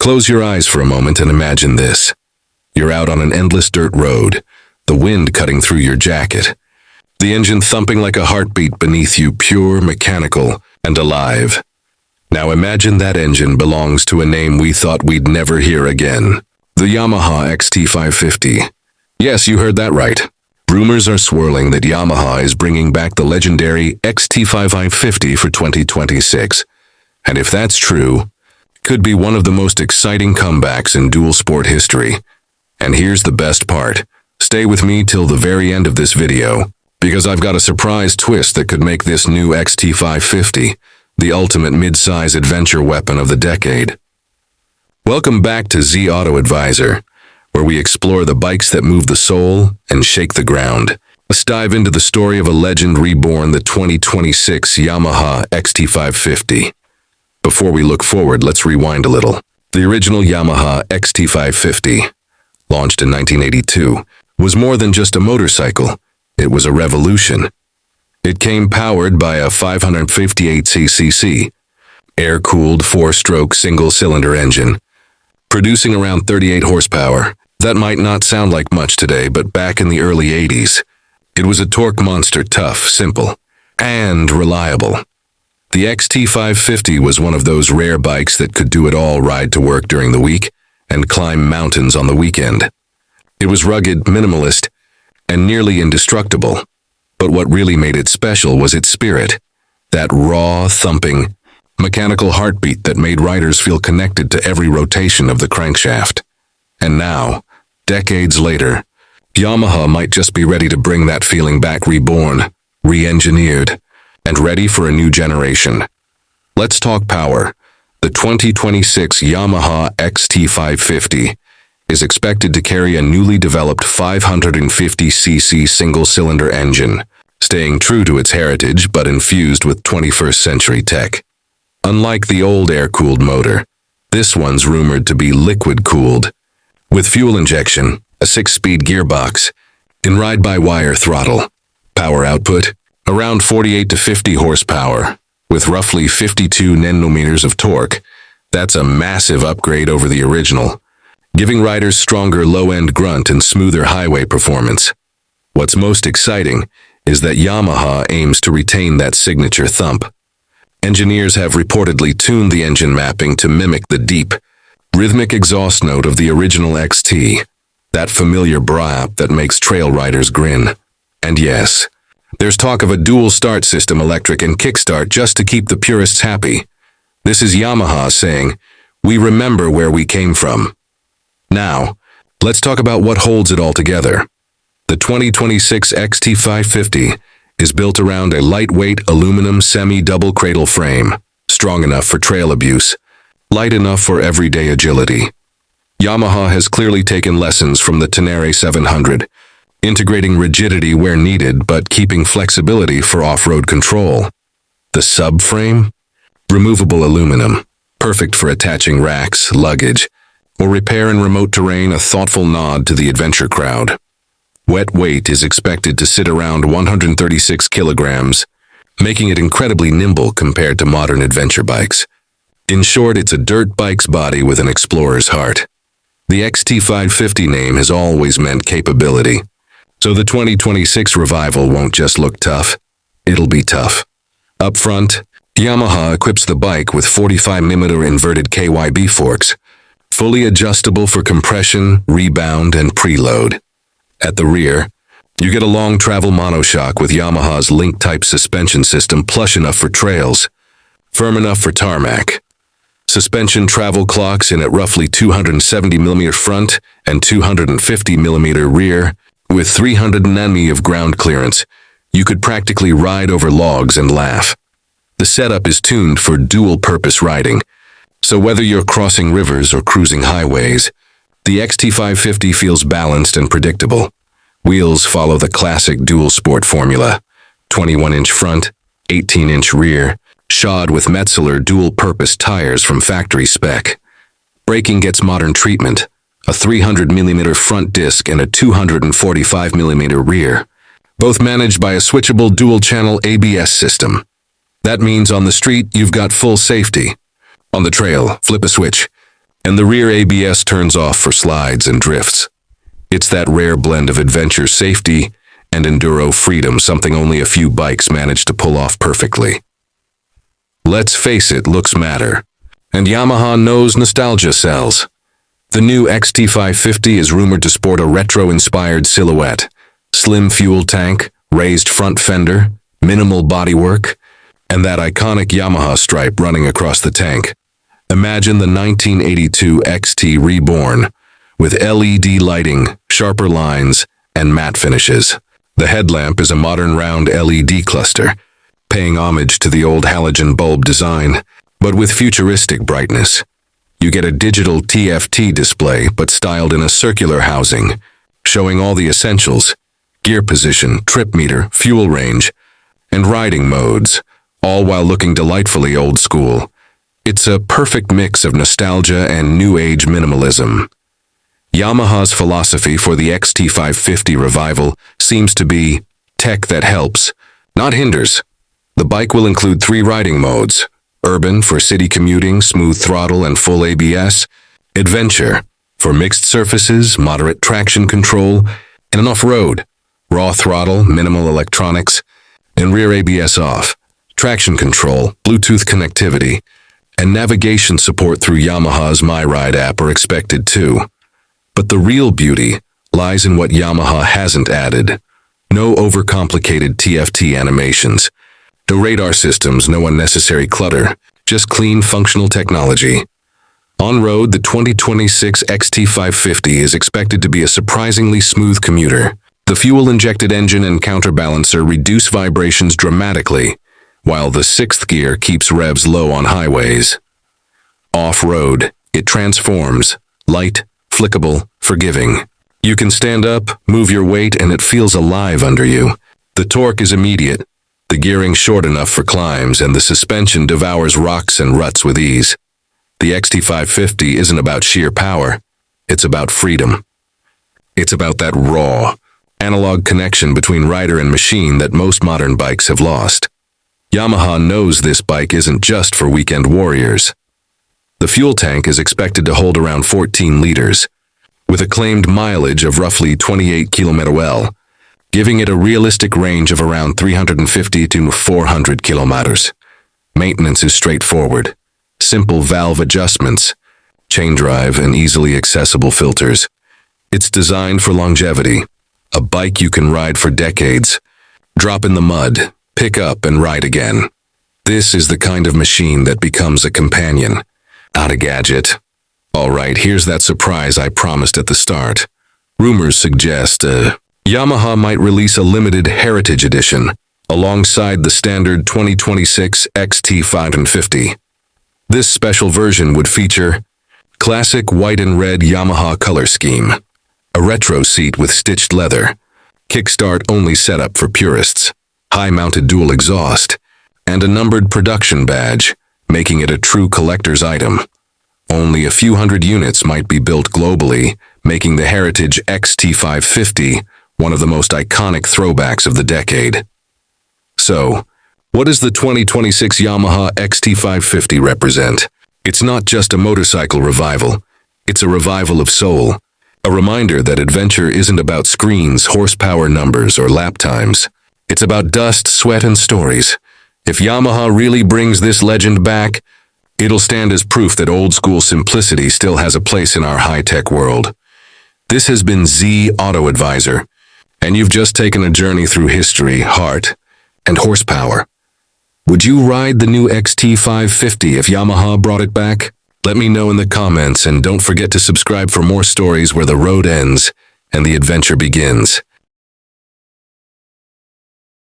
Close your eyes for a moment and imagine this. You're out on an endless dirt road, the wind cutting through your jacket, the engine thumping like a heartbeat beneath you, pure, mechanical, and alive. Now imagine that engine belongs to a name we thought we'd never hear again. The Yamaha XT550. Yes, you heard that right. Rumors are swirling that Yamaha is bringing back the legendary XT550 for 2026. And if that's true, could be one of the most exciting comebacks in dual sport history. And here's the best part. Stay with me till the very end of this video, because I've got a surprise twist that could make this new XT550 the ultimate mid-size adventure weapon of the decade. Welcome back to Z Auto Advisor, where we explore the bikes that move the soul and shake the ground. Let's dive into the story of a legend reborn, the 2026 Yamaha XT550. Before we look forward, let's rewind a little. The original Yamaha XT550, launched in 1982, was more than just a motorcycle. It was a revolution. It came powered by a 558cc, air-cooled four-stroke single-cylinder engine, producing around 38 horsepower. That might not sound like much today, but back in the early 80s, it was a torque monster, tough, simple, and reliable. The XT550 was one of those rare bikes that could do it all: ride to work during the week and climb mountains on the weekend. It was rugged, minimalist, and nearly indestructible. But what really made it special was its spirit, that raw, thumping, mechanical heartbeat that made riders feel connected to every rotation of the crankshaft. And now, decades later, Yamaha might just be ready to bring that feeling back, reborn, re-engineered, and ready for a new generation. Let's talk power. The 2026 Yamaha XT550 is expected to carry a newly developed 550cc single-cylinder engine, staying true to its heritage but infused with 21st century tech. Unlike the old air-cooled motor, this one's rumored to be liquid-cooled, with fuel injection, a 6-speed gearbox, and ride-by-wire throttle. Power output, around 48 to 50 horsepower, with roughly 52 newton-meters of torque. That's a massive upgrade over the original, giving riders stronger low-end grunt and smoother highway performance. What's most exciting is that Yamaha aims to retain that signature thump. Engineers have reportedly tuned the engine mapping to mimic the deep, rhythmic exhaust note of the original XT, that familiar brap that makes trail riders grin. And yes, there's talk of a dual start system, electric and kickstart, just to keep the purists happy. This is Yamaha saying, "We remember where we came from." Now, let's talk about what holds it all together. The 2026 XT550 is built around a lightweight aluminum semi-double cradle frame, strong enough for trail abuse, light enough for everyday agility. Yamaha has clearly taken lessons from the Tenere 700, integrating rigidity where needed but keeping flexibility for off-road control. The subframe? Removable aluminum, perfect for attaching racks, luggage, or repair in remote terrain, a thoughtful nod to the adventure crowd. Wet weight is expected to sit around 136 kilograms, making it incredibly nimble compared to modern adventure bikes. In short, it's a dirt bike's body with an explorer's heart. The XT550 name has always meant capability, so the 2026 revival won't just look tough, it'll be tough. Up front, Yamaha equips the bike with 45mm inverted KYB forks, fully adjustable for compression, rebound, and preload. At the rear, you get a long travel monoshock with Yamaha's link-type suspension system, plush enough for trails, firm enough for tarmac. Suspension travel clocks in at roughly 270mm front and 250mm rear, with 300 Nm of ground clearance. You could practically ride over logs and laugh. The setup is tuned for dual-purpose riding, so whether you're crossing rivers or cruising highways, the XT550 feels balanced and predictable. Wheels follow the classic dual sport formula: 21-inch front, 18-inch rear, shod with Metzeler dual-purpose tires from factory spec. Braking gets modern treatment: a 300mm front disc and a 245mm rear, both managed by a switchable dual-channel ABS system. That means on the street, you've got full safety. On the trail, flip a switch, and the rear ABS turns off for slides and drifts. It's that rare blend of adventure safety and enduro freedom, something only a few bikes manage to pull off perfectly. Let's face it, looks matter, and Yamaha knows nostalgia sells. The new XT550 is rumored to sport a retro-inspired silhouette, slim fuel tank, raised front fender, minimal bodywork, and that iconic Yamaha stripe running across the tank. Imagine the 1982 XT reborn, with LED lighting, sharper lines, and matte finishes. The headlamp is a modern round LED cluster, paying homage to the old halogen bulb design, but with futuristic brightness. You get a digital TFT display, but styled in a circular housing, showing all the essentials: gear position, trip meter, fuel range, and riding modes, all while looking delightfully old school. It's a perfect mix of nostalgia and new age minimalism. Yamaha's philosophy for the XT550 revival seems to be tech that helps, not hinders. The bike will include 3 riding modes: urban for city commuting, smooth throttle and full ABS; adventure for mixed surfaces, moderate traction control, and an off-road, raw throttle, minimal electronics, and rear ABS off, traction control, Bluetooth connectivity, and navigation support through Yamaha's MyRide app are expected too. But the real beauty lies in what Yamaha hasn't added. No overcomplicated TFT animations. No radar systems, no unnecessary clutter, just clean, functional technology. On-road, the 2026 XT550 is expected to be a surprisingly smooth commuter. The fuel-injected engine and counterbalancer reduce vibrations dramatically, while the 6th gear keeps revs low on highways. Off-road, it transforms, light, flickable, forgiving. You can stand up, move your weight, and it feels alive under you. The torque is immediate, the gearing short enough for climbs, and the suspension devours rocks and ruts with ease. The XT550 isn't about sheer power, it's about freedom. It's about that raw, analog connection between rider and machine that most modern bikes have lost. Yamaha knows this bike isn't just for weekend warriors. The fuel tank is expected to hold around 14 liters, with a claimed mileage of roughly 28 km, giving it a realistic range of around 350 to 400 kilometers. Maintenance is straightforward. Simple valve adjustments, chain drive, and easily accessible filters. It's designed for longevity, a bike you can ride for decades. Drop in the mud, pick up, and ride again. This is the kind of machine that becomes a companion, not a gadget. All right, here's that surprise I promised at the start. Rumors suggest Yamaha might release a limited Heritage Edition alongside the standard 2026 XT550. This special version would feature classic white and red Yamaha color scheme, a retro seat with stitched leather, kickstart-only setup for purists, high-mounted dual exhaust, and a numbered production badge, making it a true collector's item. Only a few hundred units might be built globally, making the Heritage XT550 one of the most iconic throwbacks of the decade. So, what does the 2026 Yamaha XT550 represent? It's not just a motorcycle revival, it's a revival of soul. A reminder that adventure isn't about screens, horsepower numbers, or lap times. It's about dust, sweat, and stories. If Yamaha really brings this legend back, it'll stand as proof that old-school simplicity still has a place in our high-tech world. This has been Z Auto Advisor, and you've just taken a journey through history, heart, and horsepower. Would you ride the new XT550 if Yamaha brought it back? Let me know in the comments, and don't forget to subscribe for more stories where the road ends and the adventure begins.